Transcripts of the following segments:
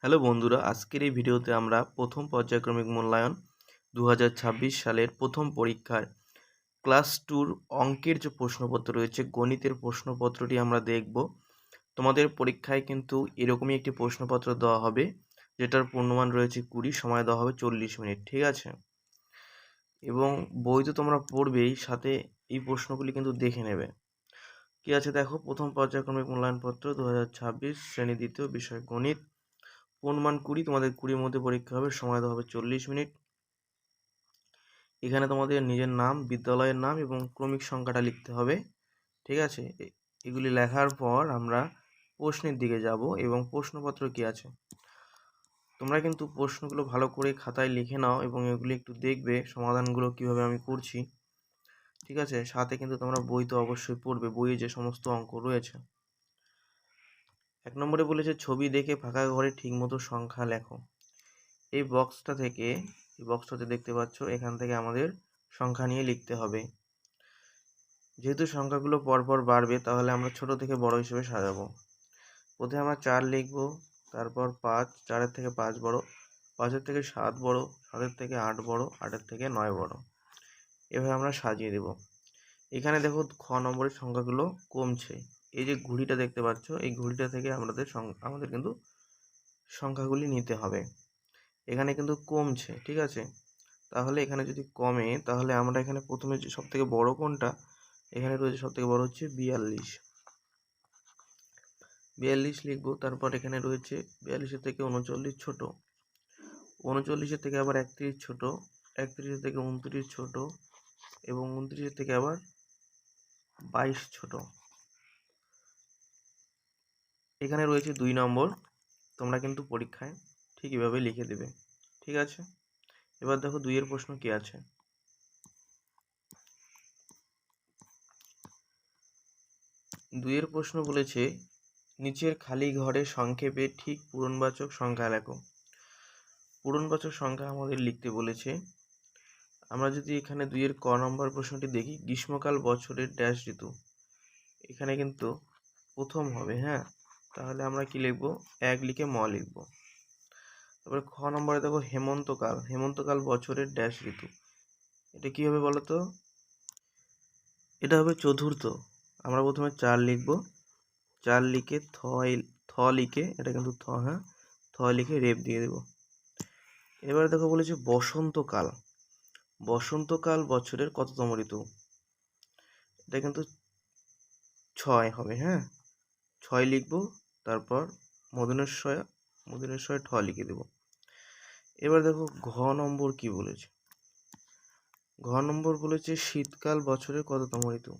Hello বন্ধুরা, আজকের এই ভিডিওতে আমরা প্রথম পর্যায়ক্রমিক মূল্যায়ন 2026 সালের প্রথম পরীক্ষার ক্লাস 2 অঙ্কের যে প্রশ্নপত্র রয়েছে, গণিতের প্রশ্নপত্রটি আমরা দেখব। তোমাদের পরীক্ষায় কিন্তু এরকমই একটি প্রশ্নপত্র দেওয়া হবে, যেটার পূর্ণমান রয়েছে 20, সময় দেওয়া হবে 40 মিনিট, ঠিক আছে? এবং বই তো তোমরা পড়বেই, সাথে এই প্রশ্নগুলি কিন্তু দেখে নেবে। কি আছে দেখো, প্রথম পর্যায়ক্রমিক মূল্যায়নপত্র 2026, শ্রেণী দ্বিতীয়, বিষয় গণিত, পূর্ণমান 20, তোমাদের 20-র মধ্যে পরীক্ষা হবে, সময় দেওয়া হবে 40 মিনিট। এখানে তোমাদের নিজের নাম, বিদ্যালয়ের নাম এবং ক্রমিক সংখ্যাটা লিখতে হবে, ঠিক আছে? এগুলি লেখার পর আমরা প্রশ্নের দিকে যাব এবং প্রশ্নপত্র কি আছে তোমরা কিন্তু প্রশ্নগুলো ভালো করে খাতায় লিখে নাও এবং এগুলি একটু দেখবে সমাধানগুলো কিভাবে আমি করছি, ঠিক আছে? সাথে কিন্তু তোমরা বই তো অবশ্যই পড়বে, বইয়ে যে সমস্ত অঙ্ক রয়েছে। 1 নম্বরে বলেছে ছবি দেখে ফাঁকা ঘরে ঠিকমতো সংখ্যা লেখো। এই বক্সটাতে দেখতে পাচ্ছ, এখান থেকে আমাদের সংখ্যা নিয়ে লিখতে হবে। যেহেতু সংখ্যাগুলো পরপর বাড়বে, তাহলে আমরা ছোট থেকে বড় হিসেবে সাজাবো। প্রথমে আমরা 4 লিখব, তারপর 5, 4-এর থেকে 5 বড়, 5-এর থেকে 7 বড়, 7-এর থেকে 8 বড়, 8-এর থেকে 9 বড়। এভাবে আমরা সাজিয়ে দেব। এখানে দেখো খ নম্বরের সংখ্যাগুলো কমছে। এই যে ঘুড়িটা দেখতে পাচ্ছ, এই ঘুড়িটা থেকে আমাদের কিন্তু সংখ্যাগুলি নিতে হবে। এখানে কিন্তু কমছে, ঠিক আছে? তাহলে এখানে যদি কমে, তাহলে আমরা এখানে প্রথমে যে সব থেকে বড় কোনটা, এখানে রয়েছে সব থেকে বড় হচ্ছে 42। 42 লিখবো। তারপর এখানে রয়েছে 42-এর থেকে 39 ছোট, 39-এর থেকে আবার 31 ছোট, 31-এর থেকে 29 ছোট এবং 29-এর থেকে আবার 22 ছোট। এখানে রয়েছে 2 নম্বর। তোমরা কিন্তু পরীক্ষায় ঠিক এভাবে লিখে দেবে, ঠিক আছে? এবার দেখো 2-এর প্রশ্ন কি আছে। 2-এর প্রশ্ন বলেছে নিচের খালি ঘরে সংক্ষেপে ঠিক পূরণবাচক সংখ্যা লেখো। পূরণবাচক সংখ্যা আমাদের লিখতে বলেছে। আমরা যদি এখানে 2-এর ক নম্বর প্রশ্নটি দেখি, গ্রীষ্মকাল বছরের ড্যাশ ঋতু, এখানে কিন্তু প্রথম হবে, হ্যাঁ? তাহলে আমরা কি লিখবো? 1 লিখে ম লিখবো। তারপরে খ নম্বরে দেখো হেমন্তকাল, হেমন্তকাল বছরের ড্যাশ ঋতু, এটা কি হবে বলো তো? এটা হবে চতুর্থ। আমরা প্রথমে 4 লিখবো, 4 লিখে থ লিখে, এটা কিন্তু থ, হ্যাঁ, থ লিখে রেপ দিয়ে দেব। এবার দেখো বলেছে বসন্তকাল, বসন্তকাল বছরের কততম ঋতু, এটা কিন্তু 6 হবে, হ্যাঁ, 6 লিখবো। তারপর মূর্ধন্যস্বয়ে ঠ লিখে দেব। এবার দেখো ঘ নম্বর কি বলেছে। ঘ নম্বর বলেছে শীতকাল বছরের কততম ঋতু,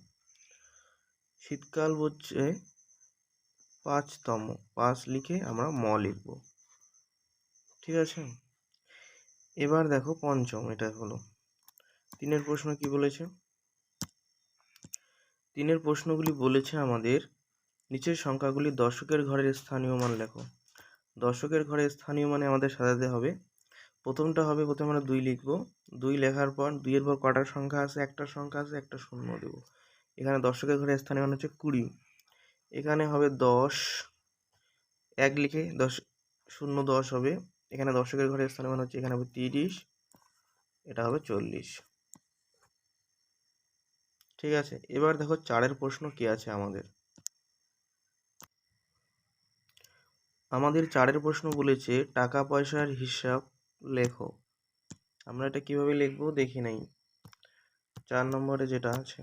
শীতকাল হচ্ছে 5তম, 5 লিখে আমরা ম লিখব, ঠিক আছে? এবার দেখো পঞ্চম, এটা হলো 3-এর প্রশ্ন কি বলেছে। 3-এর প্রশ্নগুলি বলেছে আমাদের নিচের সংখ্যাগুলি দশকের ঘরের স্থানীয় মান লেখো। দশকের ঘরের স্থানীয় মানে আমাদের সাজাতে হবে। প্রথমটা হবে, প্রথমে আমরা 2 লিখব, 2 লেখার পর 2-এর পর কটা সংখ্যা আছে, একটা সংখ্যা আছে, একটা শূন্য দেব। এখানে দশকের ঘরের স্থানীয় মান হচ্ছে 20। এখানে হবে 10, 1 লিখে 10, 0 10 হবে। এখানে দশকের ঘরের স্থানীয় মান হচ্ছে, এখানে হবে 30, এটা হবে 40, ঠিক আছে? এবার দেখো 4-এর প্রশ্ন কি আছে আমাদের। 4-এর প্রশ্ন বলেছে টাকা পয়সার হিসাব লেখো। আমরা এটা কিভাবে লিখবো দেখি নাই। 4 নম্বরে যেটা আছে,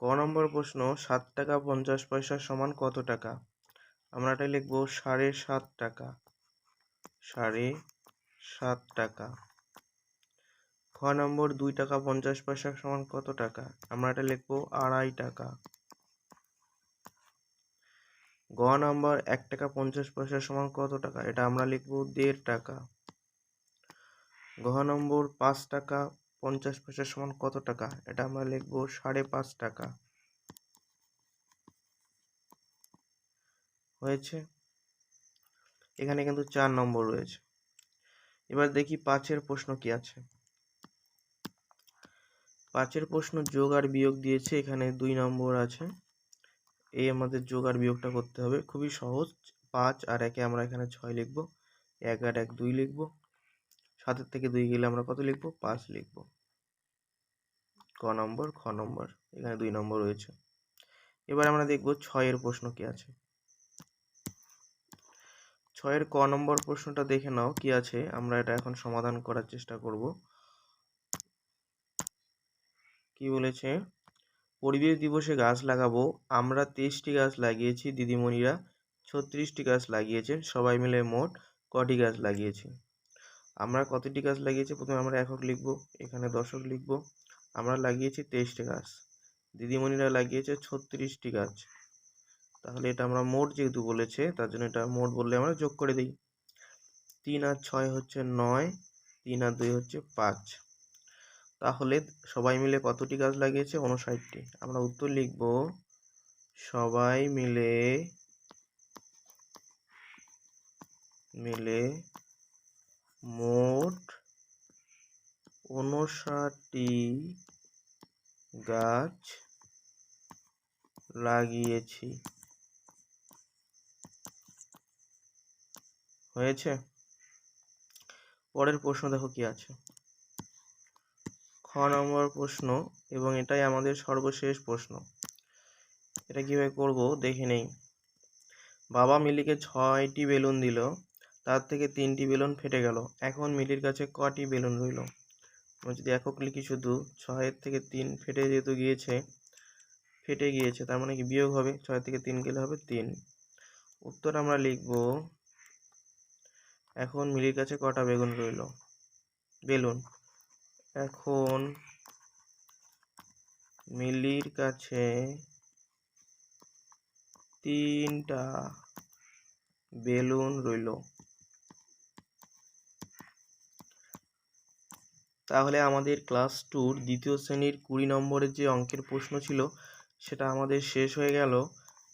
ক নম্বর প্রশ্ন 7 টাকা 50 পয়সা সমান কত টাকা, আমরা এটা লিখবো 7.5 টাকা, 7.5 টাকা। খ নম্বর 2 টাকা 50 পয়সা সমান কত টাকা, আমরা এটা লিখবো 2.5 টাকা। গ নম্বর 1 টাকা 50 পয়সা সমান কত টাকা, এটা আমরা লিখবো 1.5 টাকা। ঘ নম্বর 5 টাকা 50 পয়সা সমান কত টাকা, এটা আমরা লিখবো 5.5 টাকা। হয়েছে? এখানে কিন্তু 4 নম্বর রয়েছে। এবার দেখি 5-এর প্রশ্ন কি আছে। 5-এর প্রশ্ন যোগ আর বিয়োগ দিয়েছে, এখানে 2 নম্বর আছে। এই আমাদের যোগ আর বিয়োগটা করতে হবে, খুবই সহজ। 5 আর 1-এ আমরা এখানে 6 লিখব, 1 আর 1 2 লিখব, 7-এর থেকে 2 গেলে আমরা কত লিখব? 5 লিখব। ক নম্বর, খ নম্বর, এখানে 2 নম্বর রয়েছে। এবার আমরা দেখব 6-এর প্রশ্ন কি আছে। 6-এর ক নম্বর প্রশ্নটা দেখে নাও কি আছে, আমরা এটা এখন সমাধান করার চেষ্টা করব। কি বলেছে? পরিবেশ দিবসে গাছ লাগাবো, আমরা 23টি গাছ লাগিয়েছি, দিদিমণিরা 36টি গাছ লাগিয়েছেন, সবাই মিলে মোট কটি গাছ লাগিয়েছি? আমরা কতটি গাছ লাগিয়েছি? প্রথমে আমরা একক লিখব, এখানে দশক লিখব। আমরা লাগিয়েছি 23টি গাছ, দিদিমণিরা লাগিয়েছে 36টি গাছ। তাহলে এটা আমরা মোট যেহেতু বলেছে তার জন্য এটা মোট বললে আমরা যোগ করে দিই। 3 আর 6 হচ্ছে 9, 3 আর 2 হচ্ছে 5। তাহলে সবাই মিলে কতটি গাছ লাগিয়েছে? 59টি। আমরা উত্তর লিখব সবাই মিলে মোট 59টি গাছ লাগিয়েছি। হয়েছে? পরের প্রশ্ন দেখো কি আছে। খ নম্বর প্রশ্ন, এবং এটাই আমাদের সর্বশেষ প্রশ্ন। এটা কিভাবে করব দেখে নেই। বাবা মিলিকে 6টি বেলুন দিল, তার থেকে 3টি বেলুন ফেটে গেল। এখন মিলির কাছে কটি বেলুন রইল? আমরা যদি একক লিখি শুধু, 6-এর থেকে 3 ফেটে যেহেতু ফেটে গিয়েছে, তার মানে কি বিয়োগ হবে, 6 থেকে 3 গেলে হবে 3। উত্তর আমরা লিখব এখন মিলির কাছে কটা বেলুন রইল? এখন মিলির কাছে 3টা বেলুন রইল। তাহলে আমাদের ক্লাস 2-র দ্বিতীয় শ্রেণীর 20 নম্বরের যে অঙ্কের প্রশ্ন ছিল সেটা আমাদের শেষ হয়ে গেল।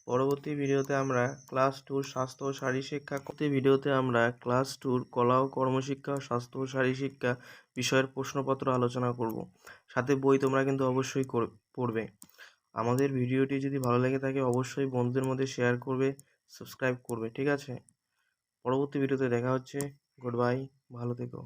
পরবর্তী ভিডিওতে আমরা ক্লাস 2-র স্বাস্থ্য ও শারীরশিক্ষা ক্লাস 2-র কলা ও কর্মশিক্ষা, স্বাস্থ্য ও শারীরশিক্ষা বিষয়ের প্রশ্নপত্র আলোচনা করব। সাথে বই তোমরা কিন্তু অবশ্যই পড়বে। আমাদের ভিডিওটি যদি ভালো লেগে থাকে অবশ্যই বন্ধুদের মধ্যে শেয়ার করবে, সাবস্ক্রাইব করবে, ঠিক আছে? পরবর্তী ভিডিওতে দেখা হচ্ছে। গুড বাই, ভালো থেকো।